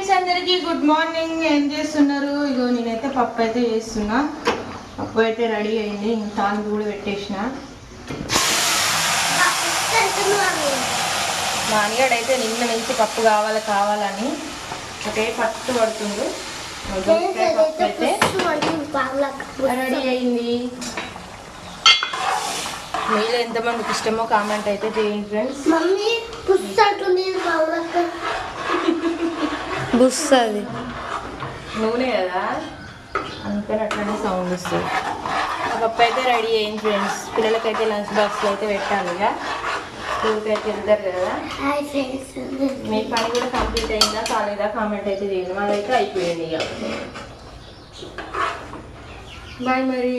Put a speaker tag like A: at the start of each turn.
A: Friends అందరికీ good morning. ఏం చేస్తున్నారు? ఇగో నేనైతే పప్పు అయితే చేస్తున్నా. పప్పు అయితే రెడీ అయింది. తాలింపు కూడా పెట్టేసిన. మానిగాడు అయితే నిన్న నుంచి పప్పు కావాలని ఒకే పట్టు పడుతుంది. పప్పు అయితే రెడీ అయింది. మీలో ఎంతమందికి ఇష్టమో కామెంట్ అయితే చేయండి ఫ్రెండ్స్.
B: బుస్సది
A: నూనె కదా అందుకని అట్లనే సౌండ్ వస్తుంది. పప్పు అయితే రెడీ అయింది ఫ్రెండ్స్. పిల్లలకైతే లంచ్ బాక్స్లో అయితే పెట్టాలి. ఇక స్కూల్కి అయితే వెళ్తారు కదా. మీ పని కూడా కంప్లీట్ అయిందా కాలేదా కామెంట్ అయితే చేయండి. మాదైతే అయిపోయింది. ఇక బాయ్ మరి.